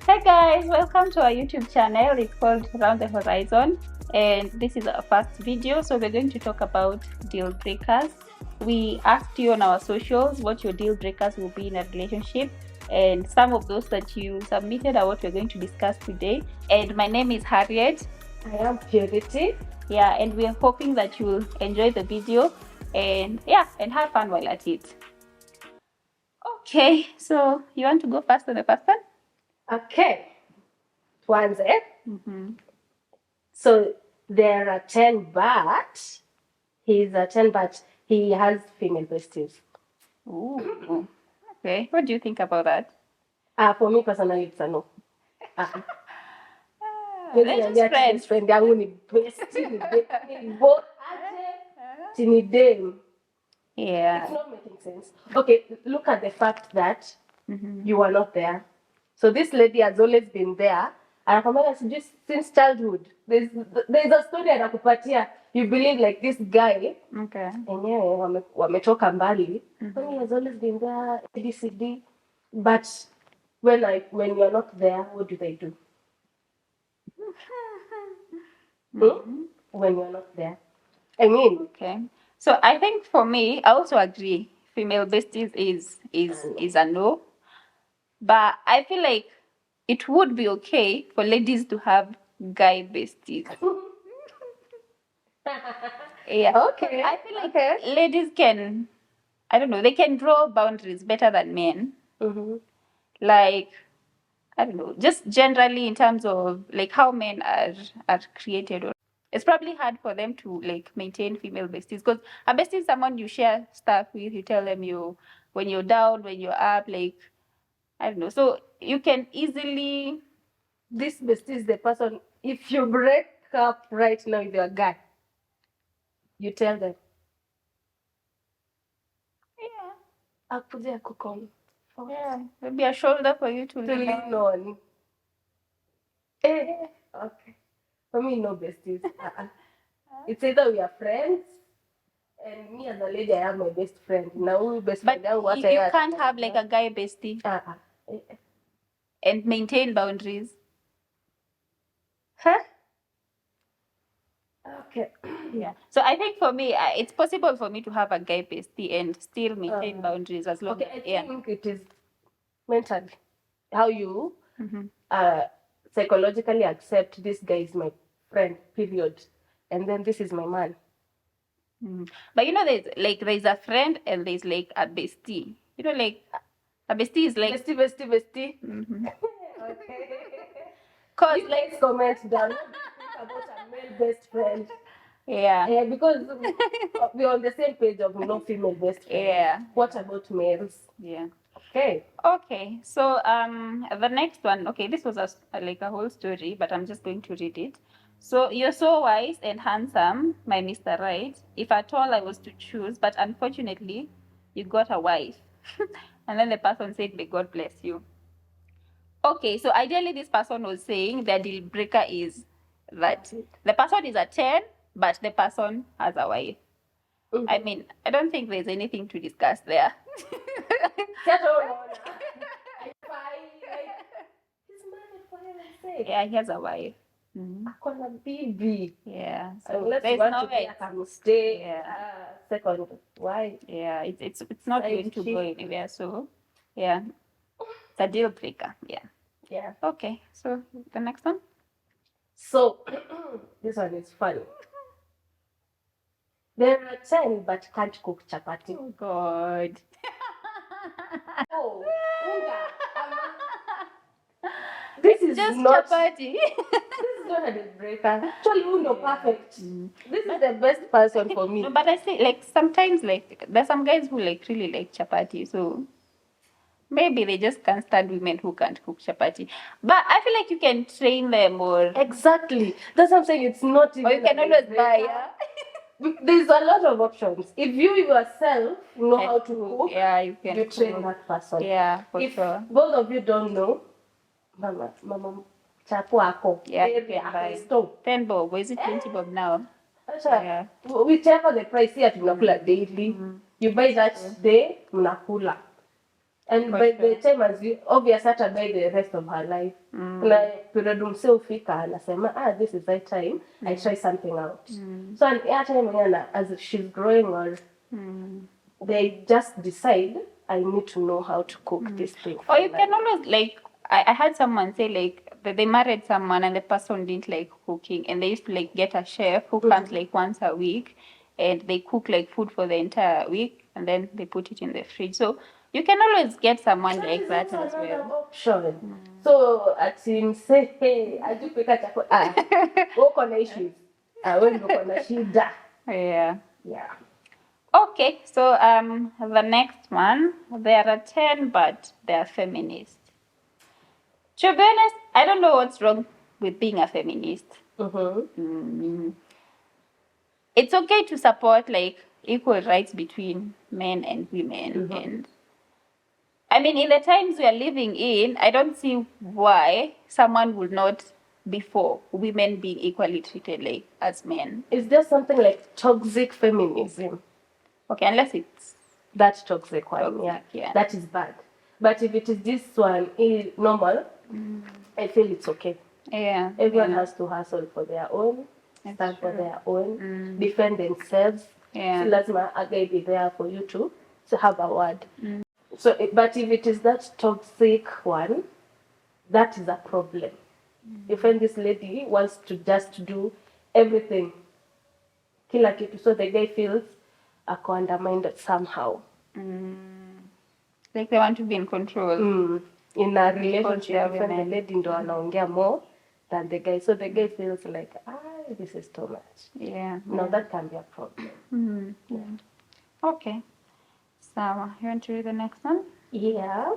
Hey guys, welcome to our YouTube channel. It's called Around the Horizon, and this is our first video. So we're going to talk about deal breakers. We asked you on our socials what your deal breakers will be in a relationship, and some of those that you submitted are what we're going to discuss today. And my name is Harriet. I am Purity. Yeah, and we're hoping that you'll enjoy the video and have fun while at it. Okay, so you want to go first on the first one? Okay. Tuanze. Mm-hmm. So there are 10, but he's a 10, but he has female besties. Ooh. Okay. What do you think about that? For me personally, it's a no. They're just friends. Friend yangu ni bestie, ni both aje, ni dem. Yeah. It's not making sense. Okay, look at the fact that you were not there. So this lady has always been there. Anakwambia sijui since childhood. There's a story anakupatia. You believe like this guy. Okay. Enyewe wametoka mbali. He has always been there, ABCD. But when you're not there, what do they do? When you're not there. I mean. Okay. So I think for me, I also agree. Female besties is a no. But I feel like it would be okay for ladies to have guy besties. Yeah. Okay. I feel like ladies can, I don't know, they can draw boundaries better than men. Like, I don't know, just generally in terms of like how men are created. It's probably hard for them to like maintain female besties because a bestie is someone you share stuff with. You tell them when you're down, when you're up, like I don't know. So you can easily. This bestie is the person. If you break up right now with your guy, you tell them. Yeah. Akuja kukon. Yeah, maybe a shoulder for you to lean on. Okay. For me, no besties. It's either we are friends, and me as a lady, I have my best friend. Now, best friend. But you can't have like a guy bestie and maintain boundaries. Huh? Okay. Yeah. So I think for me, it's possible for me to have a guy bestie and still maintain boundaries as long as. I think it is mentally how you psychologically accept this guy is my friend, period. And then this is my man. But there's a friend and there's like a bestie. Like a bestie is like bestie. Okay. Cause like comment down about a male best friend. Yeah. Because we're on the same page of no female best friend. Yeah. What about males? Yeah. Okay. So the next one. Okay, this was like a whole story, but I'm just going to read it. So you're so wise and handsome, my Mr. Right. If at all I was to choose, but unfortunately, you got a wife. And then the person said, "May God bless you." Okay, so ideally this person was saying their deal breaker is that the person is a 10, but the person has a wife. I mean, I don't think there's anything to discuss there. Yeah, he has a wife. Akona bibi. Yeah. So there's no way I can stay. Second, why? Yeah, it's not going to go anywhere. So, yeah, it's a deal breaker. Yeah. Okay. So the next one. So this one is funny. There are 10 but can't cook chapati. Oh God. This is just not chapati. This is not a deal breaker. Actually, perfect. This is the best person for me. No, but I say like sometimes like there's some guys who like really like chapati, so maybe they just can't stand women who can't cook chapati. But I feel like you can train them or exactly. That's what I'm saying. It's not even. Or you can always buy. Yeah. There's a lot of options. If you yourself know how to cook, you can train that person. Yeah, for if sure. Both of you don't know, mama, chapu ako. Yeah, you can buy. 10 bob. Is it 20 bob now? Yeah. Whichever the price here tunakula daily. You buy that day, mnakula. And For by sure. the time as you obvious hata by the rest of her life na period mse ufika anasema this is my time I try something out so hata mwenyewe as she's growing or they just decide I need to know how to cook this thing. Or you can always like I had someone say like that they married someone and the person didn't like cooking and they used to like get a chef who comes like once a week and they cook like food for the entire week and then they put it in the fridge. So you can always get someone like that as well. Option. So ati say hey ajupika chakula uko na issues wewe ndio uko na shida. Yeah. Yeah. Okay, so the next one, there are 10 but they are feminist. To be honest, I don't know what's wrong with being a feminist. It's okay to support like equal rights between men and women and I mean in the times we are living in, I don't see why someone would not be for women being equally treated like as men. Is there something like toxic feminism? Okay, unless it's that toxic one, toxic, yeah. That is bad. But if it is this one, normal, I feel it's okay. Yeah. Everyone has to hustle for their own, stand for their own, defend themselves. Yeah. So lazima a guy be there for you to have a word. So, but if it is that toxic one, that is a problem. You find this lady wants to just do everything, kila kitu, so the guy feels ako undermined somehow. Like they want to be in control. In a relationship, the lady ndo anaongea more than the guy. So the guy feels like, this is too much. Yeah. No, that can be a problem. Yeah. Okay. So, you want to read the next one? Yeah.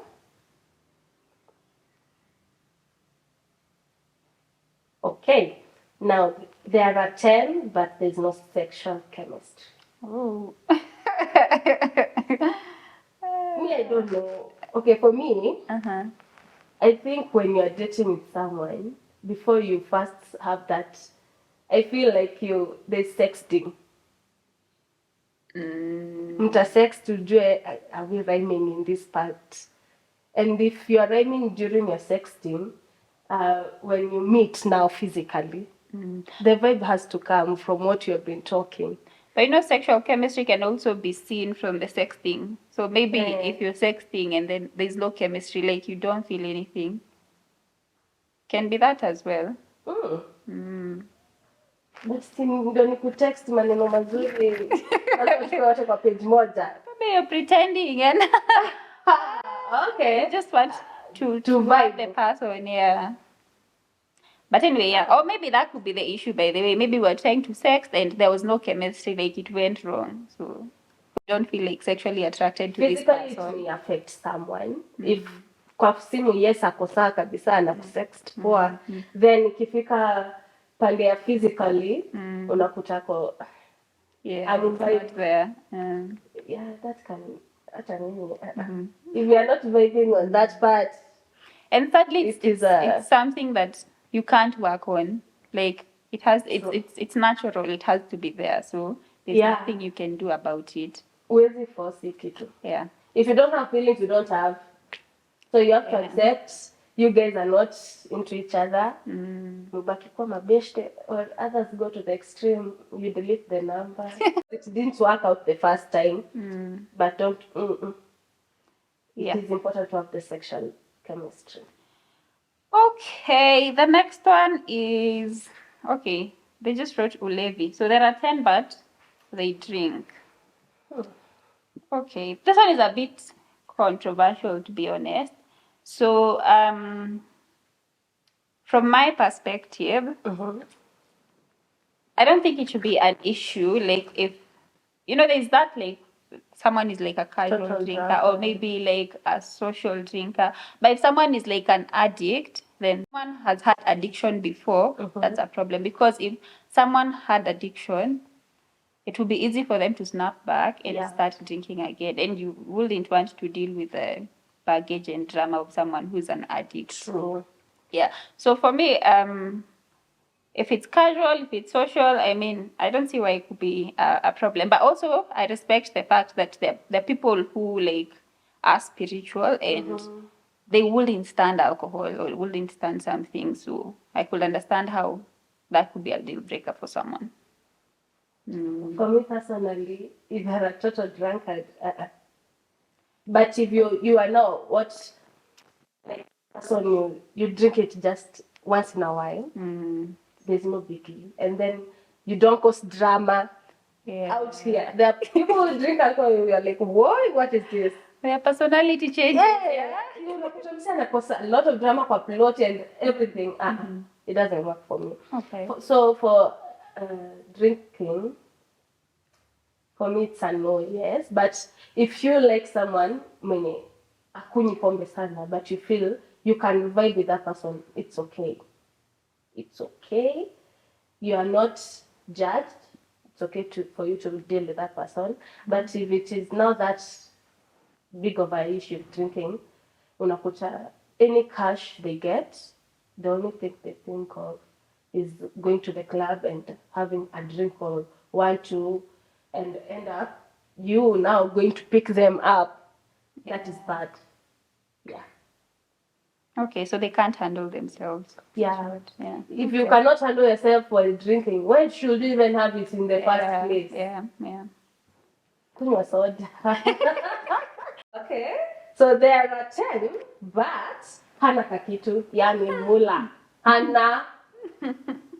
Okay. Now, there are 10, but there's no sexual chemistry. Oh. Me, I don't know. Okay, for me, I think when you're dating with someone, before you first have that, I feel like there's sexting. Mta-sex to do are we rhyming in this part? And if you're rhyming during your sexting, when you meet now physically, the vibe has to come from what you have been talking. But you know, sexual chemistry can also be seen from the sexting. So maybe if you're sexting and then there's no chemistry, like you don't feel anything, can be that as well. Basi ndo nikutext maneno mazuri wote kwa page moja. Maybe you're pretending and okay, you just want to vibe the person, yeah. But anyway, yeah. Or maybe that could be the issue, by the way. Maybe we're trying to sex and there was no chemistry, like it went wrong. So you don't feel like sexually attracted to this person. Physically, it may affect someone. If kwa simu yes ako sawa kabisa anakusext poa, then ikifika pande ya physically unakuta ko I'm not there. Yeah, that can if you are not vibing on that part. And thirdly, it's something that you can't work on. Like it's natural. It has to be there. So there's nothing you can do about it. Huwezi force kitu. Yeah. If you don't have feelings, you don't have. So you have to accept you guys are not into each other. Mubaki kwa mabeshte, or others go to the extreme. You delete the number. It didn't work out the first time, but don't. It is important to have the sexual chemistry. Okay, the next one is they just wrote ulevi. So there are 10, but they drink. Okay, this one is a bit controversial, to be honest. So from my perspective, I don't think it should be an issue. Like if there's that like someone is like a casual drinker or maybe like a social drinker. But if someone is like an addict, then someone has had addiction before, that's a problem. Because if someone had addiction, it will be easy for them to snap back and start drinking again. And you wouldn't want to deal with the baggage and drama of someone who's an addict. True. Yeah. So for me, if it's casual, if it's social, I mean, I don't see why it could be a problem. But also, I respect the fact that the people who like are spiritual and they wouldn't stand alcohol or wouldn't stand something. So I could understand how that could be a deal breaker for someone. For me personally, if you're a total drunkard, but if you are not what like person you drink it just once in a while, there's no biggie, and then you don't cause drama out here. There are people who drink alcohol, you are like, whoa, what is this? Their personality changes. Yeah. You know, cause a lot of drama for plot and everything. It doesn't work for me. Okay. So for drinking, for me it's a no, yes. But if you like someone mwenye akunywi pombe sana, but you feel you can vibe with that person, it's okay. It's okay. You are not judged. It's okay for you to deal with that person. But if it is now that big of an issue of drinking, unakuta any cash they get, the only thing they think of is going to the club and having a drink or 1, 2, and end up you now going to pick them up. That is bad. Yeah. Okay, so they can't handle themselves. Yeah. Yeah. If you cannot handle yourself while drinking, why should you even have it in the first place? Yeah. Kunywa soda. Okay. So there are 10, but hana kakitu, yani mula. Hana.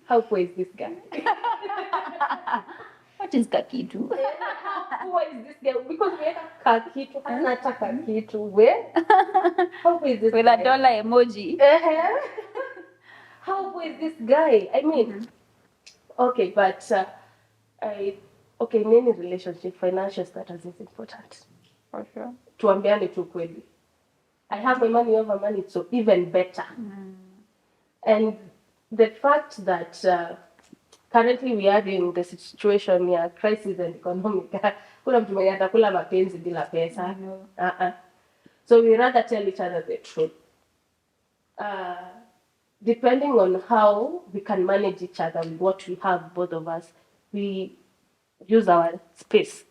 How poor is this guy? What is kakitu? How poor is this guy? Because we have kakitu, hana ta kakitu. Where? How poor is this With guy? a dollar emoji. How poor is this guy? I mean, okay, but in any relationship, financial status is important. For sure. Tuambiane tu kweli. I have my money over money, so even better. And the fact that currently we are in the situation ya crisis and economic, kuna mtu mwenye atakula mapenzi bila pesa. So we rather tell each other the truth. Depending on how we can manage each other with what we have, both of us, we use our space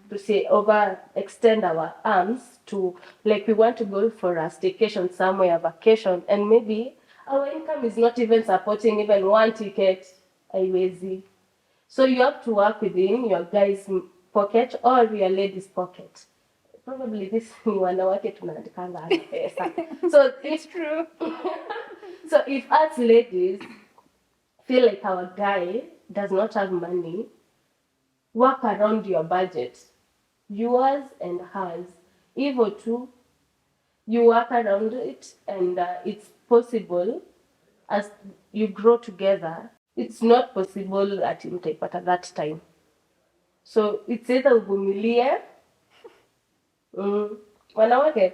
to say overextend our arms to, like, we want to go for a staycation somewhere, a vacation, and maybe our income is not even supporting even one ticket. Haiwezi. So you have to work within your guy's pocket or your lady's pocket. Probably this ni wanawake tunaandikanga hana pesa. So It's true. So if us ladies feel like our guy does not have money, work around your budget, yours and hers. Evil too, you work around it, and it's possible as you grow together. It's not possible at mtaipata that time. So it's either uvumilie. Wanawake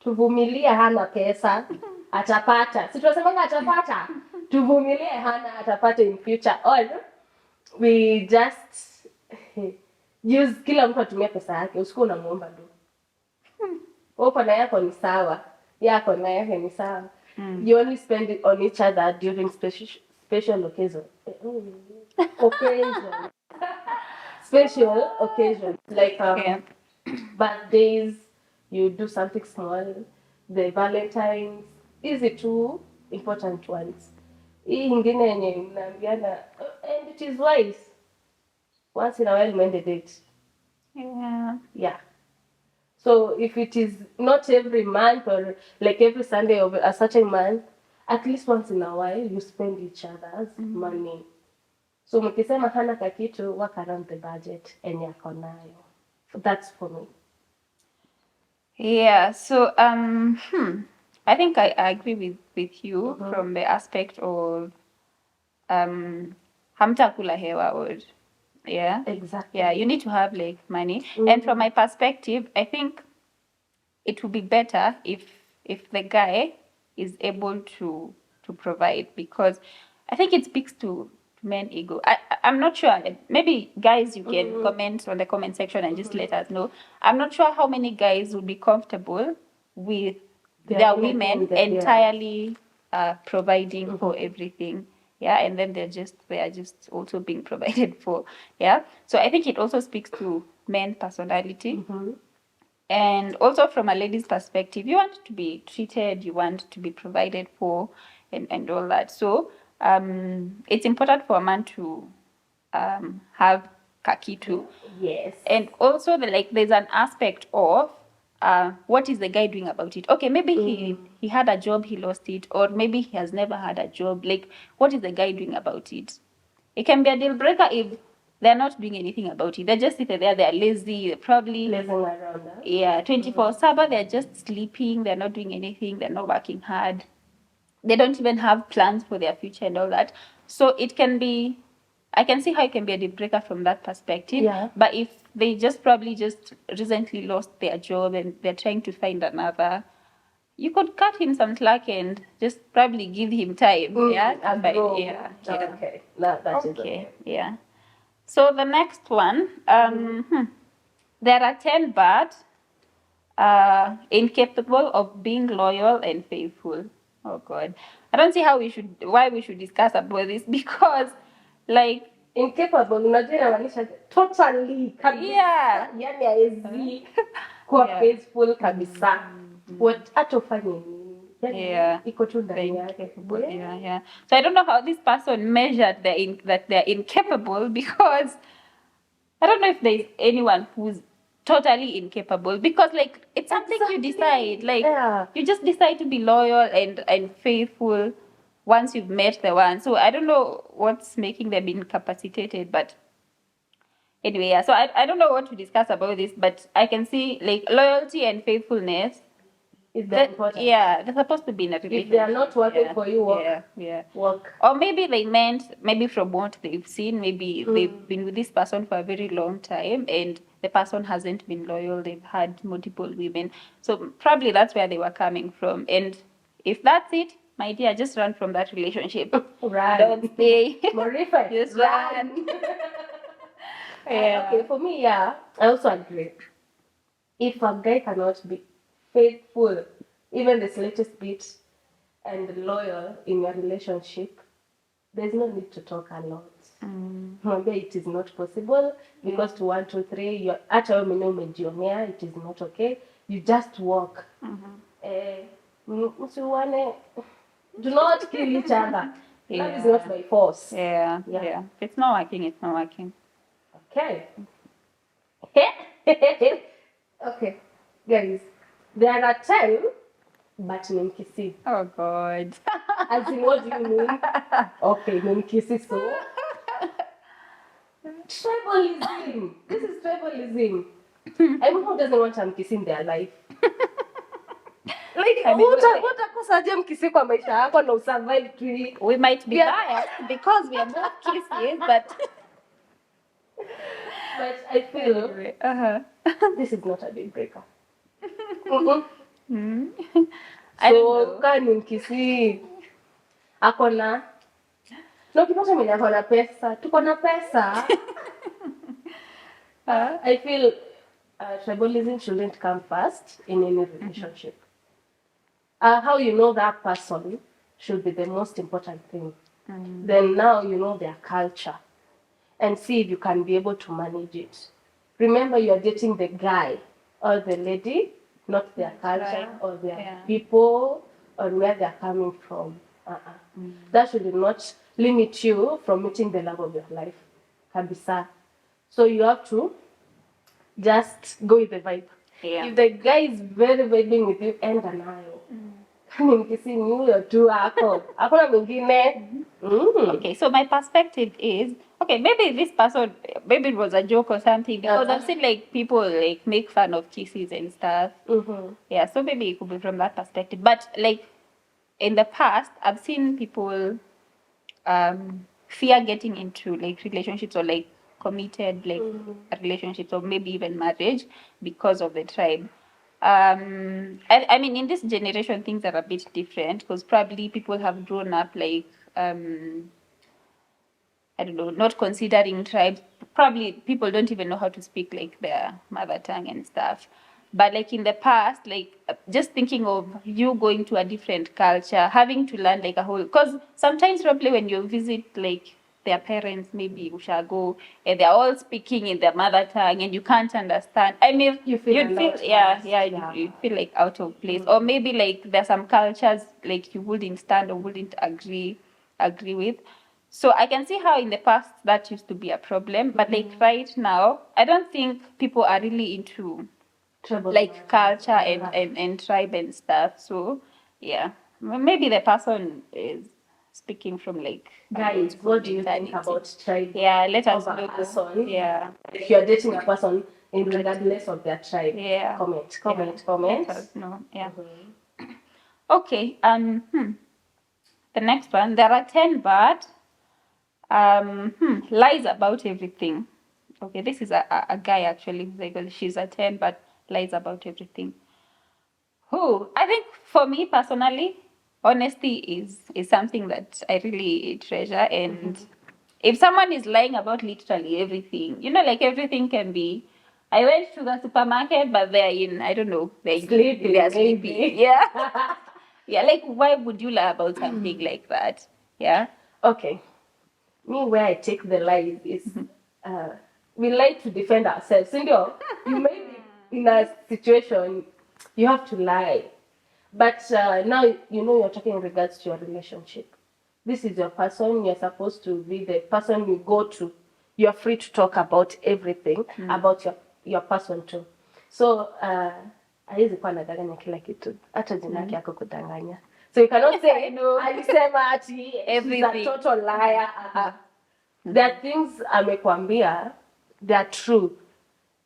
tuvumilie, hana pesa atapata. Si tunasemanga atapata. Tuvumilie, hana atapata in future, or we just use, kila mtu atumie pesa yake, usikuwa unamuomba do. Uko na yako ni sawa, yako na yake ni sawa. You only spend it on each other during special occasion. Special occasions, like birthdays, you do something small. The Valentine's, easy two important ones. Hii ingine yenye mnaambiana, and it is wise. Once in a while, when the date. Yeah. So if it is not every month or like every Sunday of a certain month, at least once in a while you spend each other's money. So mkisema hana kakitu, work around the budget and yako nayo. That's for me. Yeah. So I think I agree with you from the aspect of hamtakula hewa or yeah. Exactly. Yeah, you need to have like money. And from my perspective, I think it would be better if the guy is able to provide, because I think it speaks to men ego. I'm not sure. Maybe guys, you can comment on the comment section and just let us know. I'm not sure how many guys would be comfortable with their women entirely providing for everything. Yeah, and then they are just also being provided for. Yeah, so I think it also speaks to men personality. And also from a lady's perspective, you want to be treated, you want to be provided for, and all that. So it's important for a man to have kaki too. Yes. And also there's an aspect of what is the guy doing about it? Okay, maybe he had a job, he lost it, or maybe he has never had a job. Like, what is the guy doing about it? It can be a deal breaker if they're not doing anything about it. They're just sitting there, they're lazy, they're probably lazing around. Yeah, 24/7, they're just sleeping, they're not doing anything, they're not working hard. They don't even have plans for their future and all that. So it can be, I can see how it can be a deal breaker from that perspective. Yeah. But if they probably just recently lost their job and they're trying to find another, you could cut him some slack and just probably give him time. Yeah. Yeah. Okay. That is okay. Yeah. So the next one, there are 10 but incapable of being loyal and faithful. Oh God, I don't see why we should discuss about this, because like incapable unajua inamaanisha totally kabisa. Yeah. Yani haezi kuwa faithful kabisa. What atofanye nini? Yani iko tu ndani yake. Yeah. So I don't know how this person measured that they're incapable, because I don't know if there's anyone who's totally incapable, because like it's something you decide, like you just decide to be loyal and faithful once you've met the one. So I don't know what's making them incapacitated, but anyway, yeah. So I don't know what to discuss about this, but I can see like loyalty and faithfulness is that important? Yeah, they're supposed to be in a relationship. If they are not working for you, work. Or maybe they meant, maybe from what they've seen, maybe they've been with this person for a very long time and the person hasn't been loyal. They've had multiple women. So probably that's where they were coming from. And if that's it, my dear, just run from that relationship. Run. Don't stay. Morify. Just run. Okay, for me, I also agree. If a guy cannot be faithful, even the slightest bit, and loyal in your relationship, there's no need to talk a lot. Maybe it is not possible because to 1, 2, 3, you're at a umejionea, it is not okay. You just walk. Do not kill each other. That is not by force. Yeah. If it's not working, it's not working. Okay. Okay, guys. There are 10, but nimkisi. Oh God. As in, what do you mean? Okay, nimkisi, so. Tribalism. This is tribalism. Everyone who doesn't want mkisi in their life. Like, what akusaje mkisi kwa maisha yako na usurvive tu. We might be biased because we are both kisses, but I feel this is not a deal breaker. So kani mkisi akona no kipata mimi akona pesa, tuko na pesa. I feel tribalism shouldn't come first in any relationship. How you know that person should be the most important thing. Then now you know their culture and see if you can be able to manage it. Remember, you are dating the guy or the lady, not their culture or their people or where they are coming from. That should not limit you from meeting the love of your life. Kabisa. So you have to just go with the vibe. If the guy is very vibing with you, end an aisle. Okay, so my perspective is, okay, maybe this person, maybe it was a joke or something, because I've seen like people like make fun of kisses and stuff. Yeah, so maybe it could be from that perspective. But like in the past, I've seen people fear getting into like relationships or like committed like relationships or maybe even marriage because of the tribe. I mean, in this generation, things are a bit different because probably people have grown up like, I don't know, not considering tribes. Probably people don't even know how to speak like their mother tongue and stuff. But like in the past, like just thinking of you going to a different culture, having to learn like a whole, because sometimes probably when you visit like their parents maybe ushago and they're all speaking in their mother tongue and you can't understand. I mean, you'd feel you feel like out of place, or maybe like there's some cultures like you wouldn't stand or wouldn't agree with. So I can see how in the past that used to be a problem, but like right now, I don't think people are really into like culture and tribe and stuff. So yeah, maybe the person is speaking from like guys, what do you think about tribe? Yeah, let us know. Person. Yeah, if you're dating a person in regardless of their tribe, yeah, comment. Let us know. Yeah. Okay. The next one. There are 10 bad lies about everything. Okay, this is a guy actually. Like, she's a 10 but lies about everything. Who? I think for me personally, honesty is something that I really treasure. And if someone is lying about literally everything, like everything can be, I went to the supermarket, but they're in, I don't know, they're sleeping. They're sleeping. Yeah. Yeah, like why would you lie about something like that? Yeah. Okay. Me, where I take the lies is we like to defend ourselves. You may be in a situation, you have to lie. But now, you're talking in regards to your relationship. This is your person. You're supposed to be the person you go to. You're free to talk about everything about your person too. So, haizi kuwa nadanganya kila kitu. Hata jina yake yako kudanganya. So you cannot say, alisema ati, she's a total liar. There are things amekwambia, they are true,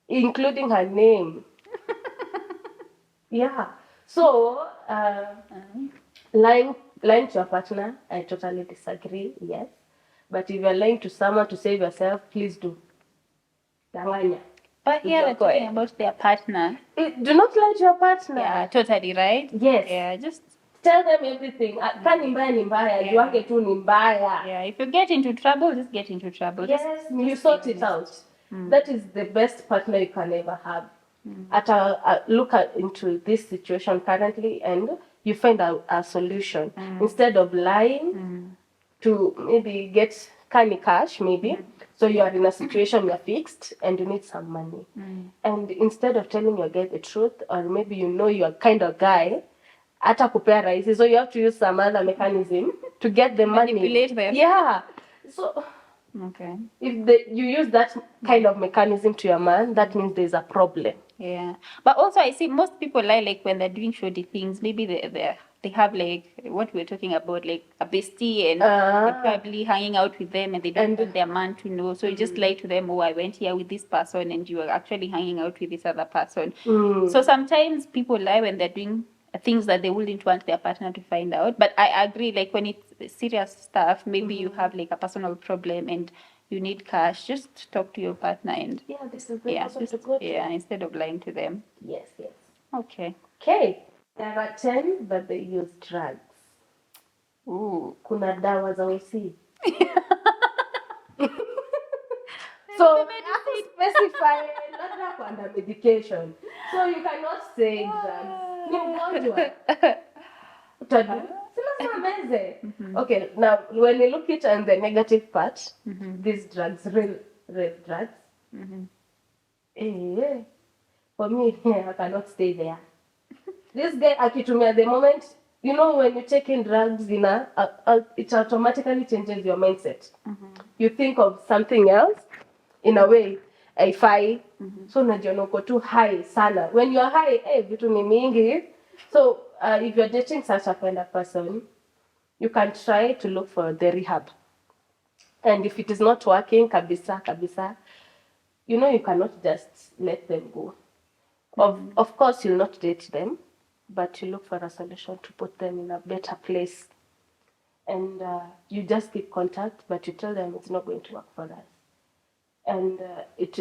including her name. Yeah. So, lying to your partner, I totally disagree, yes. But if you're lying to someone to save yourself, please do. Danganya. But here we're talking about their partner. Do not lie to your partner. Yeah, totally right. Yes. Yeah, just tell them everything. Kani mbaya ni mbaya, juange tu ni mbaya. Yeah, if you get into trouble, just get into trouble. Yes, you sort it out. That is the best partner you can ever have. Look into this situation currently and you find a solution. Instead of lying to maybe get kani cash, maybe. So you are in a situation you're fixed and you need some money. And instead of telling your guy the truth, or maybe you're kind of guy, hata kupea rahisi, so you have to use some other mechanism to get the money. Manipulate them. Yeah. So okay. If you use that kind of mechanism to your man, that means there's a problem. Yeah. But also I see most people lie like when they're doing shoddy things. Maybe they have like what we're talking about, like a bestie, and they're probably hanging out with them and they don't want their man to know. So you just lie to them, oh, I went here with this person and you are actually hanging out with this other person. So sometimes people lie when they're doing things that they wouldn't want their partner to find out. But I agree, like when it's serious stuff, maybe you have like a personal problem and you need cash, just talk to your partner and this is the person to go to. Instead of lying to them. Yes. Okay. There are 10 but they use drugs. Ooh. Kuna dawa za usi. So you have to specify labda kwanda medication. So you cannot say drugs. Ni mgonjwa. Utadu. Okay, now when you look at it on the negative part, these drugs, real drugs, for me, I cannot stay there. This guy akitumia the moment, when you take in drugs, it automatically changes your mindset. You think of something else in a way. So unajiona uko too high sana. When you're high, vitu ni mingi. So if you're dating such a kind of person, you can try to look for the rehab. And if it is not working, kabisa, you cannot just let them go. Of course, you'll not date them, but you look for a solution to put them in a better place. And you just keep contact, but you tell them it's not going to work for us. And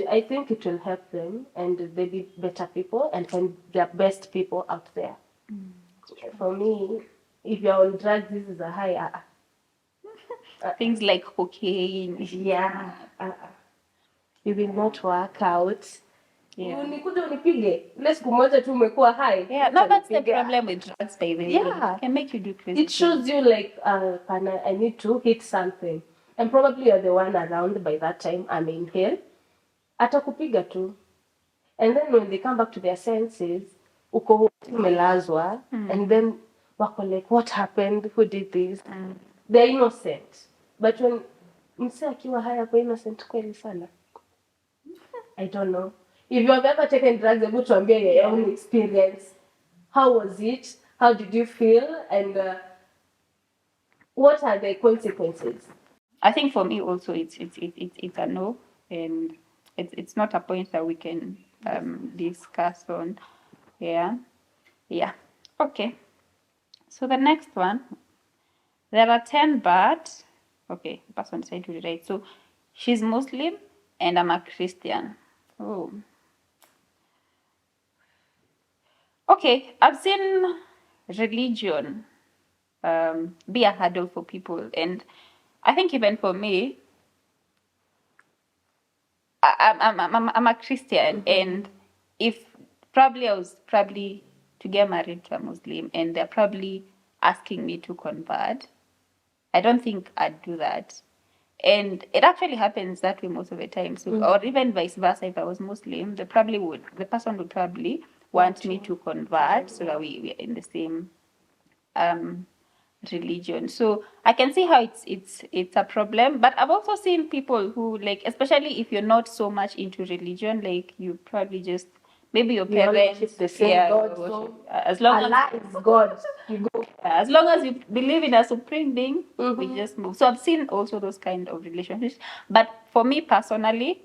I think it will help them, and they be better people and find their best people out there. For me, if you're on drugs, this is a high. Things like cocaine. Yeah. It will not work out. Yeah. Unikuja unipige. Ile siku moja tu umekuwa high. Yeah, no, that's the problem with drugs, baby. Yeah. It can make you do crazy. It shows you like, I need to hit something. and probably you're the one around by that time, I'm in hell, atakupiga tu. And then when they come back to their senses, uko umelazwa, and then wako like, what happened? Who did this? They're innocent. But when mse akiwa haya kwa innocent kweli sana. I don't know. If you have ever taken drugs, able to share your own experience. How was it? How did you feel? And what are the consequences? I think for me also it's a no, and it's not a point that we can discuss on. Yeah. Okay. So the next one, there are 10 but okay, the person decided to write. So she's Muslim and I'm a Christian. Oh. Okay, I've seen religion be a hurdle for people, and I think even for me, I'm a Christian, and if probably I was probably to get married to a Muslim, and they're probably asking me to convert, I don't think I'd do that. And it actually happens that way most of the time. So, or even vice versa, if I was Muslim, the person would probably want me to convert so that we're in the same religion. So I can see how it's a problem. But I've also seen people who, like, especially if you're not so much into religion, like you probably just maybe your parents worship the same God. So as long Allah as is God. You go. as long as you believe in a supreme being, we just move. So I've seen also those kind of relationships. But for me personally,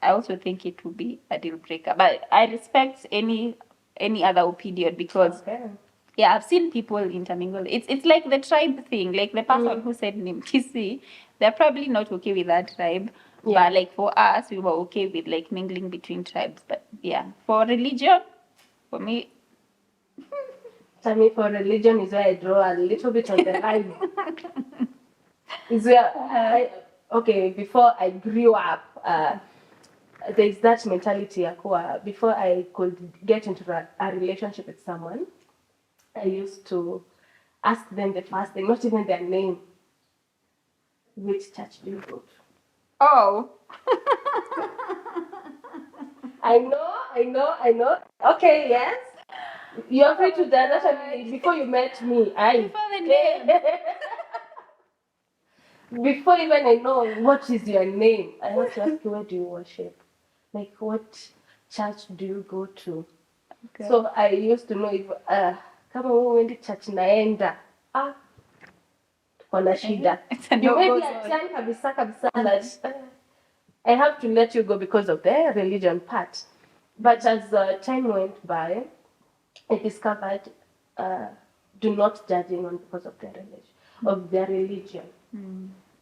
I also think it would be a deal breaker. But I respect any other opinion because yeah, I've seen people intermingle. It's like the tribe thing. Like the person who said Nimkisi, they're probably not okay with that tribe. Yeah. But like for us, we were okay with like mingling between tribes. But yeah, for religion, for me, I mean, for religion is where I draw a little bit on the line. Is where before I grew up, there's that mentality before I could get into a relationship with someone, I used to ask them the first thing, not even their name. Which church do you go to? oh, I know. Okay, yes. You're free to that. Actually, before you met me, before the name. Before even I know what is your name, I have to ask you, where do you worship? Like, what church do you go to? Okay. So I used to know if kama wewe uendi church naenda tuko na shida. You may be a time kabisa that I have to let you go because of the religion part. But as time went by, I discovered do not judge anyone because of their religion.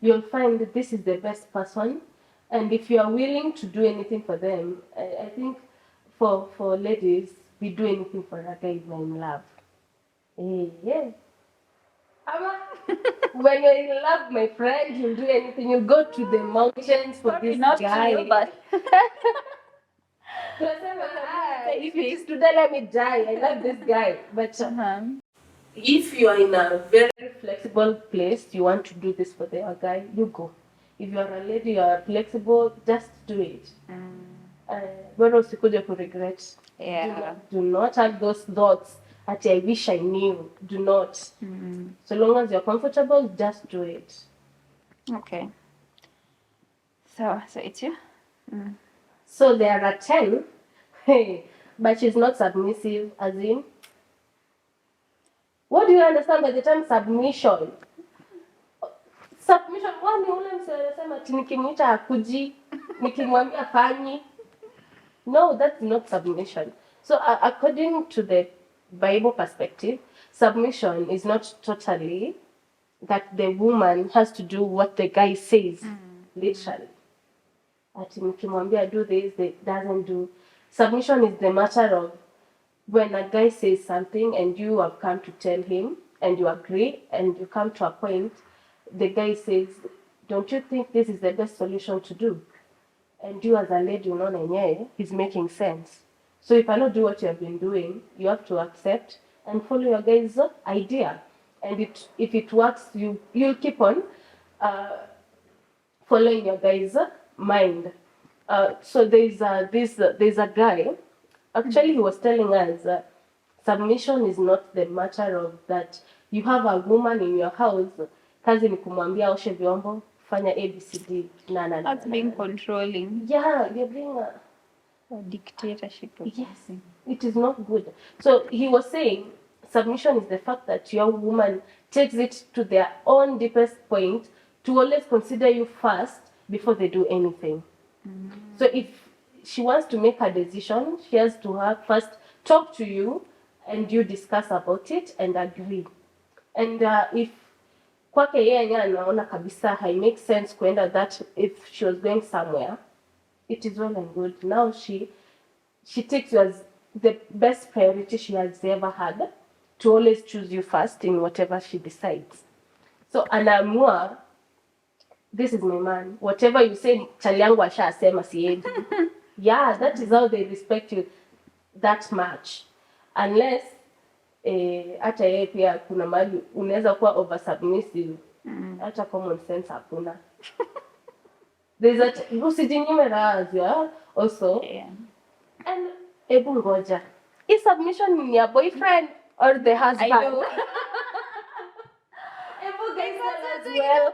You'll find that this is the best person, and if you are willing to do anything for them, I think for ladies, we do anything for a guy we're in love. Yeah. When you're in love, my friend, you'll do anything. You'll go to the mountains for Probably this not guy. to you, but if it is today, let me die. I love this guy. But if you are in a very flexible place, you want to do this for the other guy, you go. If you are a lady, you are flexible, just do it. Bora usikuje regret. yeah. Do not have those thoughts that I wish I knew. Do not. So long as you're comfortable, just do it. Okay. So it's you. So there are 10. Hey, but she's not submissive, as in. What do you understand by the term submission? Submission, wani ule mse anasema ati nikimwita hakuji, nikimwambia fanyi. No, that's not submission. So according to the Bible perspective, submission is not totally that the woman has to do what the guy says, literally. Ati nikimwambia do this, they doesn't do. Submission is the matter of when a guy says something and you have come to tell him and you agree and you come to a point, the guy says, don't you think this is the best solution to do? And you as a lady, you know, he's making sense. So if I not do what you have been doing, you have to accept and follow your guy's idea. And if it works, you'll keep on following your guy's mind. So there's a guy. Actually, he was telling us submission is not the matter of that you have a woman in your house, kazi ni kumwambia oshe vyombo, fanya ABCD. That's being controlling. Yeah, you're being a dictatorship. Yes, it is not good. So he was saying submission is the fact that your woman takes it to their own deepest point to always consider you first before they do anything. So if she wants to make a decision, she has to first talk to you and you discuss about it and agree. And if kwake yeye anaona kabisa it makes sense kwenda that if she was going somewhere, it is well and good. Now she takes you as the best priority she has ever had to always choose you first in whatever she decides. So anaamua, this is my man. Whatever you say, chali yangu ashasema siendi. Yeah, that is how they respect you that much. Unless hata yeye pia kuna mahali unaweza kuwa over submissive. Hata common sense hakuna. There's a usijinyime raha also. Yeah. And ebu ngoja. Is submission in your boyfriend or the husband? I know. Ebu guys as well.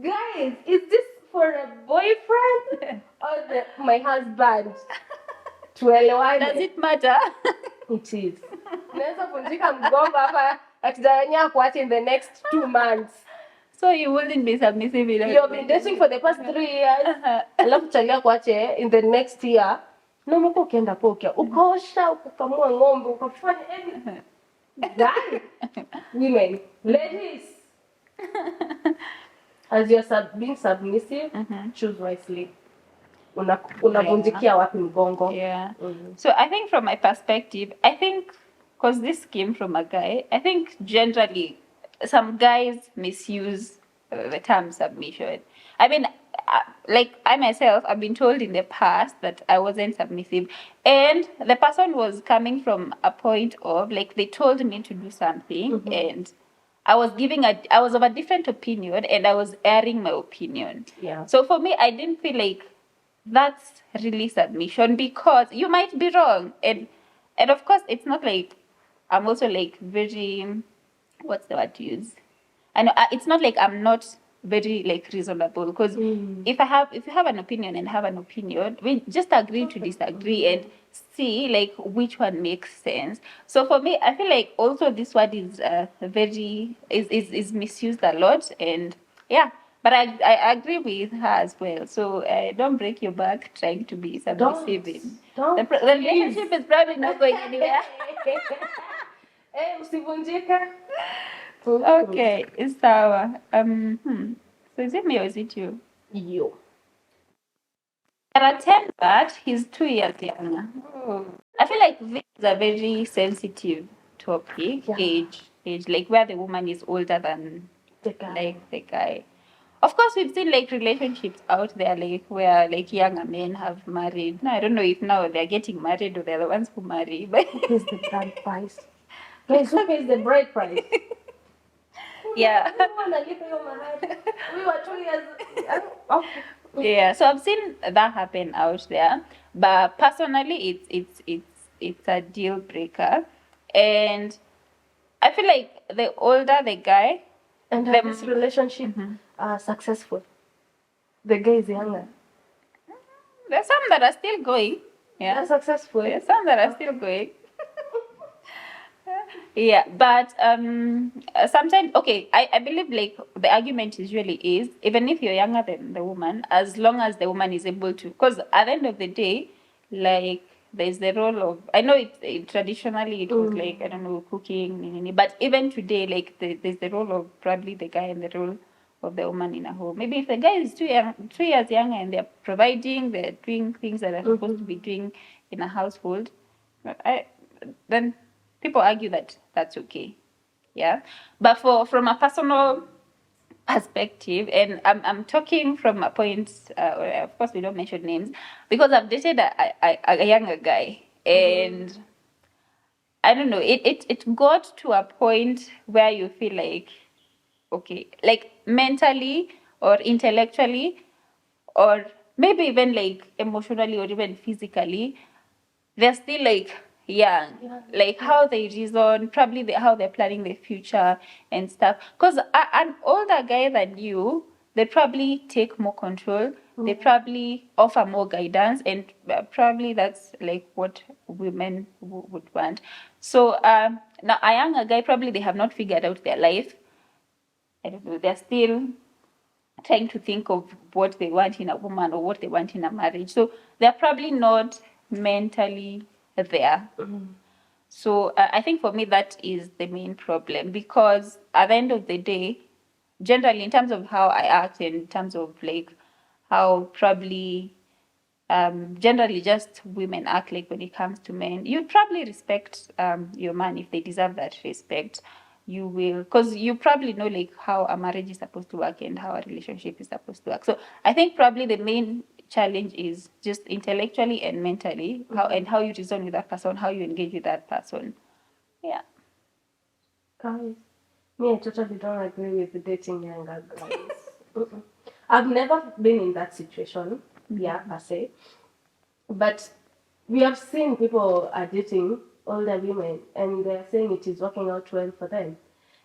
Guys, is this for a boyfriend or my husband? Tuelewane. Does it matter? It is. Naweza vunjika mgongo hapa atidanganya kuacha in the next 2 months. So you wouldn't be submissive enough. You've been dating for the past 3 years. Alafu chalia kuache in the next year. Na umekuwa ukienda pokia. Ukaosha, ukakamua ng'ombe, ukafanya anything. Guys, women, ladies. As you're being submissive, choose wisely. Unavunjikia wapi mgongo. Yeah. So I think from my perspective, I think because this came from a guy, I think generally some guys misuse the term submission. I mean, like I myself, I've been told in the past that I wasn't submissive, and the person was coming from a point of like they told me to do something, and I was of a different opinion, and I was airing my opinion. Yeah. So for me, I didn't feel like that's really submission because you might be wrong, and of course it's not like I'm also like very, what's the word to use? I know it's not like I'm not very like reasonable because if you have an opinion and have an opinion, we just agree to disagree and see like which one makes sense. So for me, I feel like also this word is is misused a lot, and yeah. But I agree with her as well. So don't break your back trying to be submissive. Don't. The relationship is probably not going anywhere. Usivunjika. Okay, it's our So is it me or is it you? You. At a 10, but he's 2 years younger. I feel like this is a very sensitive topic. Yeah. Age, like where the woman is older than the guy. Of course, we've seen like relationships out there, like where like younger men have married. Now I don't know if now they're getting married or they're the ones who marry. But who pays the bride price? Guys, who pays the bride price? Yeah. We were 2 years. Okay. Yeah. So I've seen that happen out there, but personally, it's a deal breaker, and I feel like the older the guy, and this relationship successful, the guy is younger. There's some that are still going. Yeah. They're successful. There's some that are still going. Yeah, but sometimes, okay, I believe like the argument usually is even if you're younger than the woman, as long as the woman is able to, because at the end of the day, like there's the role of, I know traditionally it was like, I don't know, cooking, but even today, like there's the role of probably the guy and the role of the woman in a home. Maybe if the guy is 2 years younger and they're providing, they're doing things that they're supposed to be doing in a household, then people argue that that's okay. Yeah. But from a personal perspective, and I'm talking from a point, of course we don't mention names, because I've dated a younger guy, and I don't know, it got to a point where you feel like okay, like mentally or intellectually, or maybe even like emotionally or even physically, they're still like young. Like how they reason, probably how they're planning their future and stuff. Because an older guy than you, they probably take more control. They probably offer more guidance, and probably that's like what women would want. So now a younger guy, probably they have not figured out their life. I don't know, they're still trying to think of what they want in a woman or what they want in a marriage. So they're probably not mentally there. So I think for me that is the main problem, because at the end of the day, generally in terms of how I act and in terms of like how probably generally just women act like when it comes to men, you probably respect your man if they deserve that respect. You will, because you probably know like how a marriage is supposed to work and how a relationship is supposed to work. So I think probably the main challenge is just intellectually and mentally, how you reason with that person, how you engage with that person. Yeah. Guys, me, I totally don't agree with dating younger guys. Mm-mm. I've never been in that situation, per se. But we have seen people are dating older women and they're saying it is working out well for them.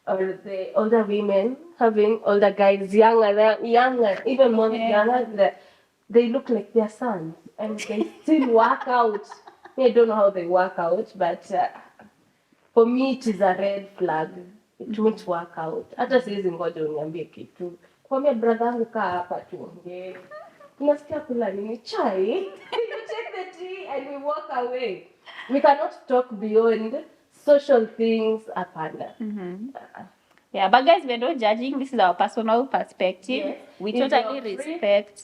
Or the older women having older guys younger, even more younger, they look like their sons and they still work out. I don't know how they work out, but for me it is a red flag. It won't work out. Hata siwezi ngoja uniambie kitu. Kwambia brother yangu kaa hapa tuongee. Unasikia kula nini? Chai? You take the tea and we walk away. We cannot talk beyond social things. Hapana. Yeah, but guys, we're not judging. This is our personal perspective. Yes. We If totally you're free- respect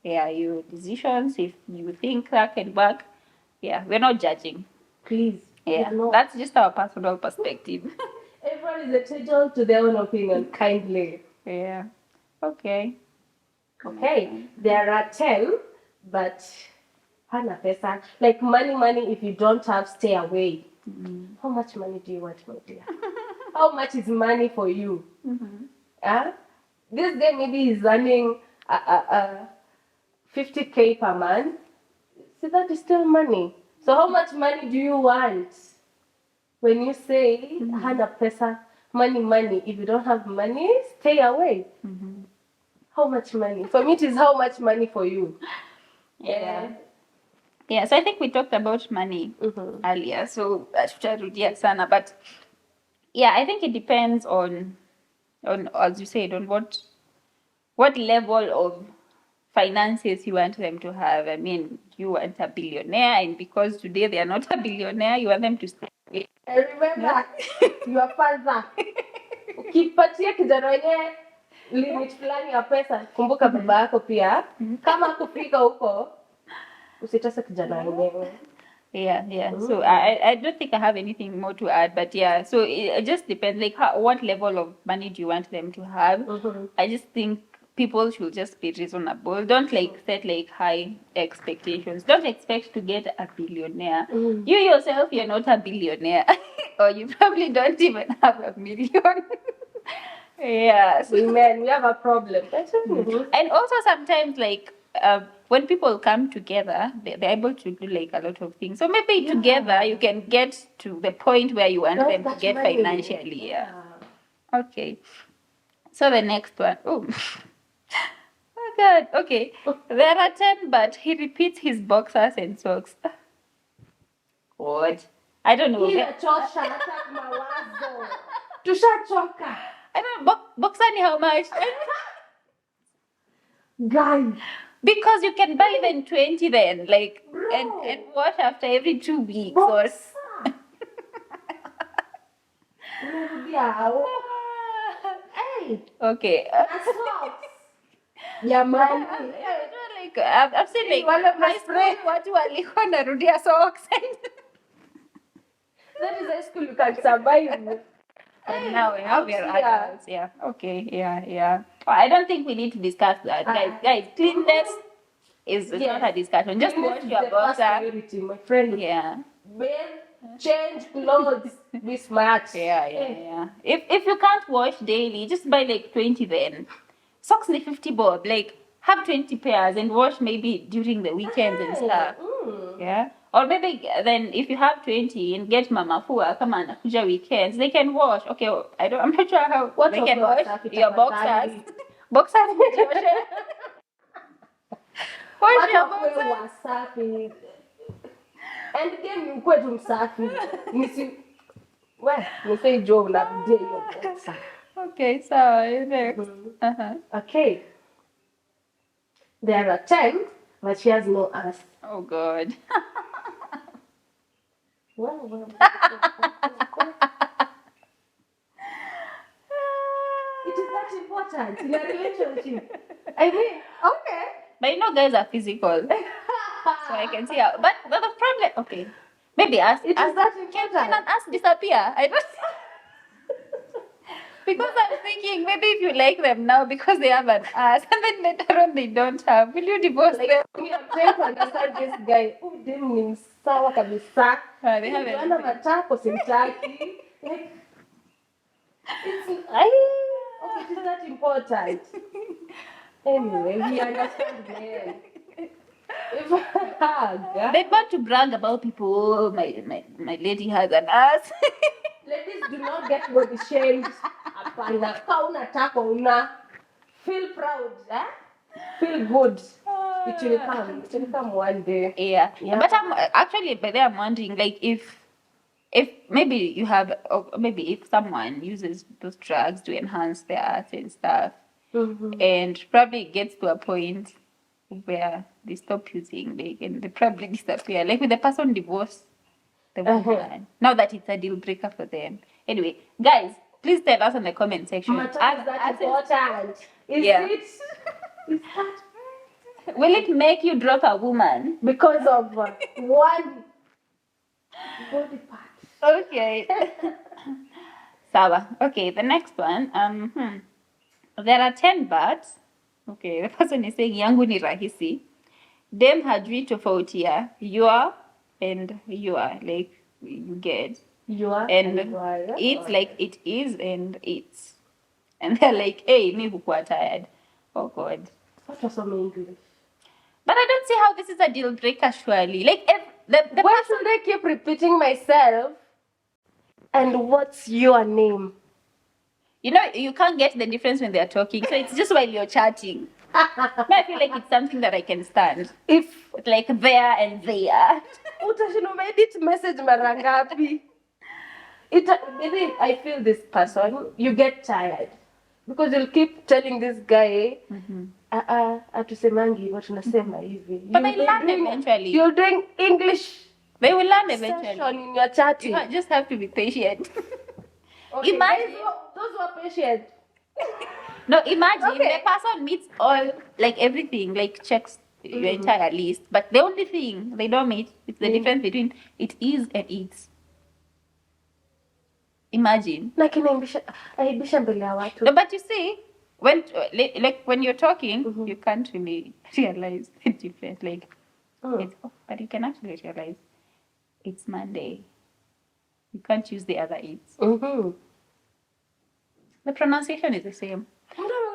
your decisions. If you think that can work, yeah, we're not judging. Please. Yeah, No. that's just our personal perspective. Everyone is entitled to their own opinion, kindly. Yeah. Okay. Okay, there are 10, but hana pesa. Like money, if you don't have, stay away. How much money do you want, my dear? How much is money for you? This guy maybe is earning 50K per month. So that is still money. So how much money do you want? When you say hana pesa, money, if you don't have money, stay away. How much money? For me, it is how much money for you. Yeah. Yeah, so I think we talked about money earlier, so tutarudia sana, but yeah, I think it depends on as you said, on what level of finances you want them to have. I mean, you want a billionaire, and because today they are not a billionaire, you want them to stay away. And remember, your father. Ukipatia kijana wenyewe limit fulani ya pesa, kumbuka baba yako pia. Kama kufika huko, usitese kijana wenyewe. Yeah. So I don't think I have anything more to add, but yeah, so it just depends, like what level of money do you want them to have. I just think people should just be reasonable. Don't like set like high expectations. Don't expect to get a billionaire. You yourself, you're not a billionaire, or you probably don't even have a million. Yeah. So, Women, we have a problem. and also sometimes like when people come together, they're able to do like a lot of things. So maybe together you can get to the point where you want them to get money. financially. Yeah. Okay. So the next one. Oh. Oh God. Okay. There are 10, but he repeats his boxers and socks. What? I don't know. Inachosha, hata mawazo. Tushachoka. I don't know. Boxer ni how much? Guys. Because you can buy them 20 then, like, and wash after every 2 weeks. Or... Hey. Okay. Jamani. Like, I've seen like high school watu walikuwa narudia socks. That is high school, you can survive. And now we are adults. Yeah. Okay. Yeah. Oh, I don't think we need to discuss that, guys. Cleanness is not a discussion. Just wash your boxer. My friend. Yeah. Bathe, change clothes, be smart. Yeah. If you can't wash daily, just buy like 20 then. Socks ni 50 bob. Like have 20 pairs and wash maybe during the weekends and stuff. Yeah. Or maybe then if you have 20 and get mama fua, come on, kuja weekends, they can wash. Okay, I'm not sure how What they of can your wash stuff, your boxers. Boxers with your shirt. Wash What your of wewe boxers. wasafi? And game ni kwetu msafi. Nisi jo unarudia hiyo boxer. Okay, so next. Okay. There are 10, but she has no ass. Oh God. Well. It is that important in a relationship. I mean, okay. But you know, guys are physical, so I can see how. But the problem, okay, maybe us. It is that important. Can an us disappear? I don't. Because I'm thinking maybe if you like them now because they have an ass, and then later on they don't have, will you divorce them? We are trying to understand this guy. Oh, dem ni sawa kabisa. They have Wana everything. matako simtaki. Like, okay, it is that important. Anyway, we understand men. They want to brag about people. Oh, my lady has an ass. Ladies, do not get body shamed. Hapana. Ka unataka una feel proud, eh? Feel good. It will come. It will come one day. Yeah. But I'm actually, but I'm wondering, like, if maybe you have, or maybe if someone uses those drugs to enhance their art and stuff, and probably gets to a point where they stop using, they probably disappear. Like, with the person divorced the woman, now that it's a deal breaker for them. Anyway, guys, please tell us in the comment section. Is that important? Is Yeah. it? Is that? Will it make you drop a woman? Because of one body part. Okay. Sawa. Okay, the next one. There are 10 birds. Okay, the person is saying yangu ni rahisi. Dem hajui tofautia your and your, like you get. And it's like it is and it's. And they're like, hey, me hukua tired. Oh God. What was some English? But I don't see how this is a deal breaker, surely. Like, the Why should I keep repeating myself? And what's your name? you know, you can't get the difference when they're talking, so it's just while you're chatting. I feel like it's something that I can stand. If It's like there and there. utashinda edit message mara ngapi? I feel this person, you get tired. Because you'll keep telling this guy, atusemangi hivyo, tunasema hivi. But they learn eventually. You're doing English They will learn eventually. session in your chatting. You just have to be patient. Okay, Imagine. those who are patient. No, imagine Okay. the person meets all, like everything, like checks your entire list. But the only thing they don't meet is the difference between it is and it's. Imagine. Na aibisha mbele ya watu. No, but you see, when you're talking, you can't really realize the difference. Like, but you can actually realize it's Monday. You can't use the other it's. The pronunciation is the same.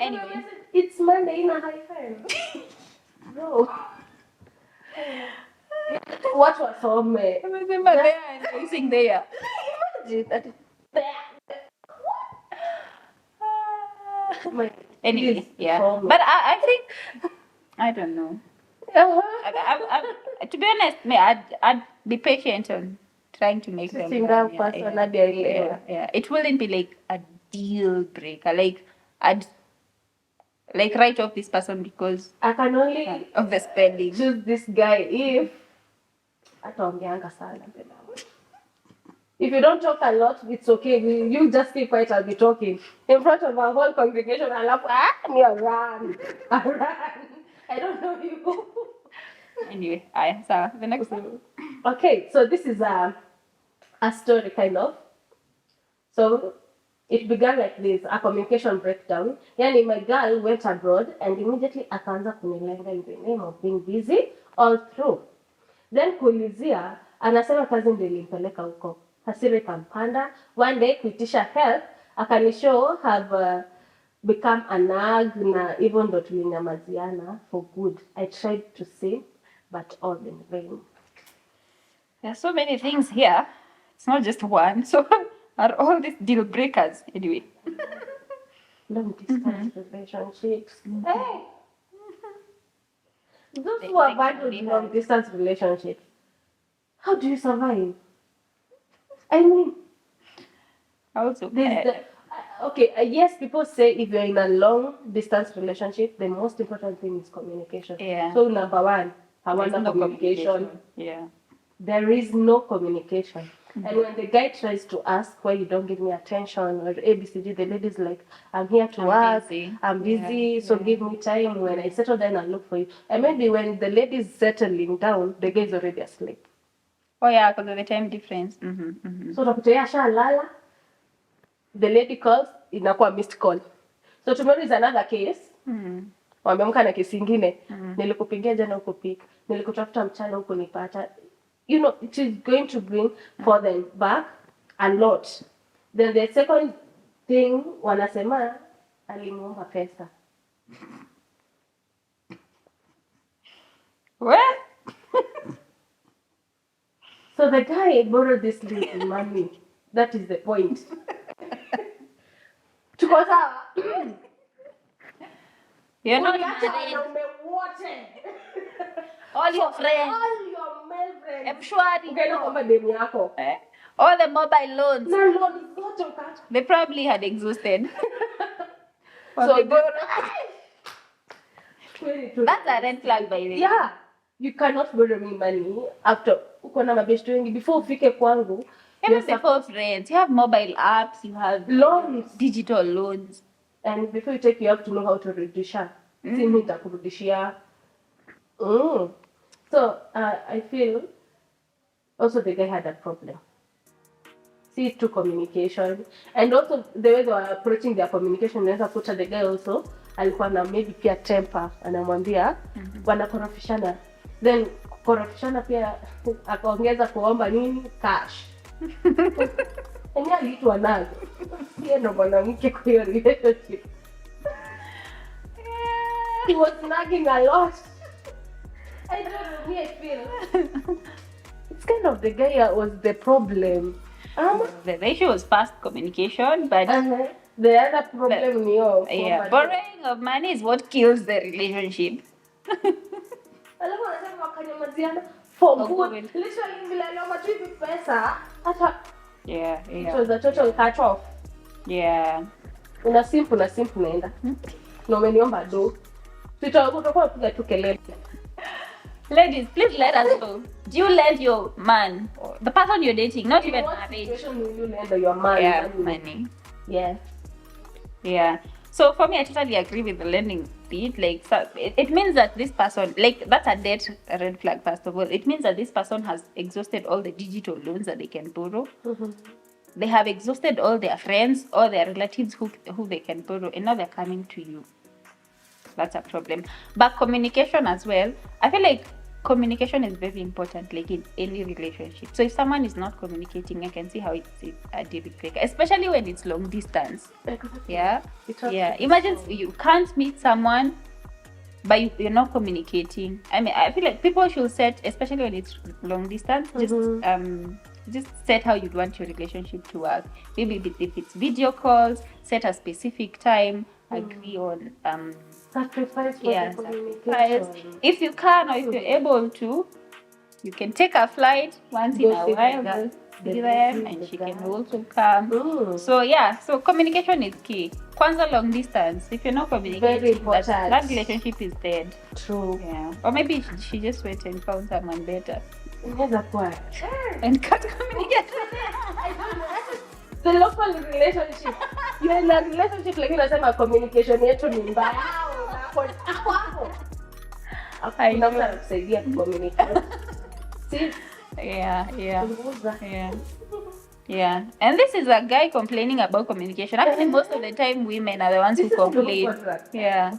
Anyway. It's Monday in a high five. Bro. What was home? Remember there and facing there. Imagine that. Anyway, yeah. But I think, I don't know. To be honest, I'd be patient on trying to make them. Yeah. It wouldn't be like a deal breaker. Like, I'd like write off this person because I can only of the spelling. choose this guy if if you don't talk a lot, it's okay. You just keep quiet. I'll be talking in front of our whole congregation. I'll laugh. Me I run. I don't know you. Anyway, so the next one. Okay, so this is a story kind of. So it began like this, a communication breakdown. Yani, my girl went abroad and immediately akaanza kunilenga in the name of being busy all through. Then kulizia, Anasema kazi ndio ilimpeleka huko. Hasira ikampanda. One day kuitisha help, akanishow have become a nag, na even ndo tulinyamaziana for good. I tried to say, but all in vain. There are so many things here. It's not just one. So are all these deal breakers anyway? Long distance relationships. Hey! Those who are bad with long distance relationships, how do you survive? I mean, Also, yes, people say if you're in a long distance relationship, the most important thing is communication. Yeah. So number one, there's no communication. Yeah. There is no communication. And when the guy tries to ask why you don't give me attention or ABCD, the lady's like, I'm here to work, I'm busy, so give me time. When I settle down, I'll look for you. And maybe when the lady's settling down, the guy's already asleep. Oh yeah, because of the time difference. So utakuta ashalala, the lady calls, inakuwa missed call. So tomorrow is another case. Wameamka na kesi ingine. Nilikupigia jana ukupika. Nilikutafuta mchana hukunipata. You know, it is going to bring for them back a lot. Then the second thing, wanasema alimuomba pesa. What? So the guy borrowed this lady money. That is the point. Tuko sawa. You're not Uliacha married. wanaume wote. All your friends. All your male friends. Mshwari. Ukaenda kwamba demu yako. All the mobile loans. Na loan zote ukata. They probably had exhausted. So that's a red flag by the way. Yeah. You cannot borrow me money after uko na mabeshte wengi before ufike kwangu. Even before friends, you have mobile apps, you have loans, digital loans. And before you take, you have to know how to rudisha. Simu itakurudishia. So I feel also the guy had a problem. See, to communication, and also the way they were approaching their communication. Unaweza kuta the guy also alikuwa na maybe pia temper, anamwambia wanakorofishana, then korofishana pia akaongeza kuomba nini cash. Enya aliitwa nazo. Yeye ndo mwanamke kwa hiyo relationship. He was nagging a lot. I don't know, me I feel it's kind of the guy was the problem. The issue was past communication, but the other problem ni borrowing of money is what kills the relationship. Alafu anasema wakanyamaziana for good. Literally vile aliomba tu hivi pesa hata it was a total cut off. Yeah. Una simple naenda. Na umeniomba do. Tutakuwa kupiga tu kelele. Ladies, please let us know. Do you lend your man, the person you're dating, not even married? What situation will you lend your man money? Yeah. Yeah. So for me, I totally agree with the lending bit. Like, so it means that this person, like, that's a dead red flag. First of all, it means that this person has exhausted all the digital loans that they can borrow. They have exhausted all their friends, all their relatives who they can borrow, and now they're coming to you. That's a problem. But communication as well. I feel like communication is very important, like in any relationship. So if someone is not communicating, I can see how it's a deal breaker, especially when it's long distance. Yeah. Imagine you can't meet someone, but you're not communicating. I mean, I feel like people should set, especially when it's long distance, just set how you'd want your relationship to work. Maybe if it's video calls, set a specific time, agree on sacrifice for the communication. If you can, or if you're able to, you can take a flight once in a while, be there, and she can also come. So communication is key. Kwanza long distance, if you're not communicating, that relationship is dead. True. Yeah. Or maybe she just went and found someone better. And cut communication. I don't know. The local relationship. You're in a relationship like unasema communication yetu ni mbaya. Hakuna kusaidia communicate. See? Yeah. And this is a guy complaining about communication. Actually, most of the time women are the ones who complain. Yeah.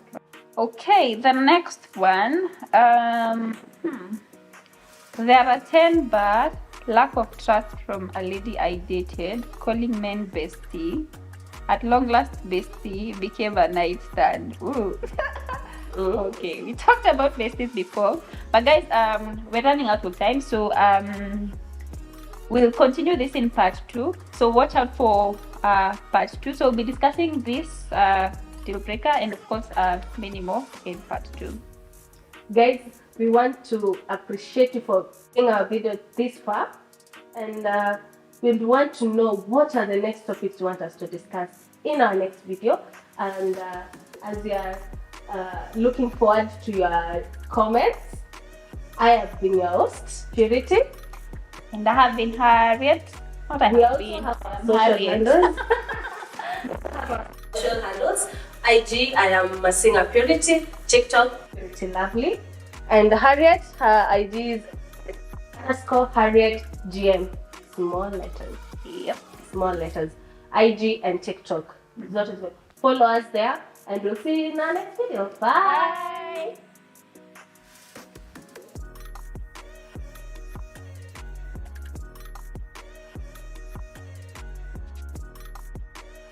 Okay, the next one. There are 10 bad Lack of trust from a lady I dated. Calling men bestie. At long last, bestie became a nightstand. Ooh. Okay, we talked about besties before, but guys, we're running out of time, so we'll continue this in part 2. So watch out for part 2. So we'll be discussing this deal breaker and of course many more in part 2. Guys, we want to appreciate you for seeing our video this far, and we want to know what are the next topics you want us to discuss in our next video. And as we are looking forward to your comments, I have been your host, Purity. And I have been Harriet. What I We have also been have our social handles. Social handles. IG, I am Masinga Purity. TikTok, Purity Lovely. And Harriet, her IG is _Harriet GM. Small letters. Yep. Small letters. IG and TikTok. Follow us there, and we'll see you in our next video. Bye. Bye.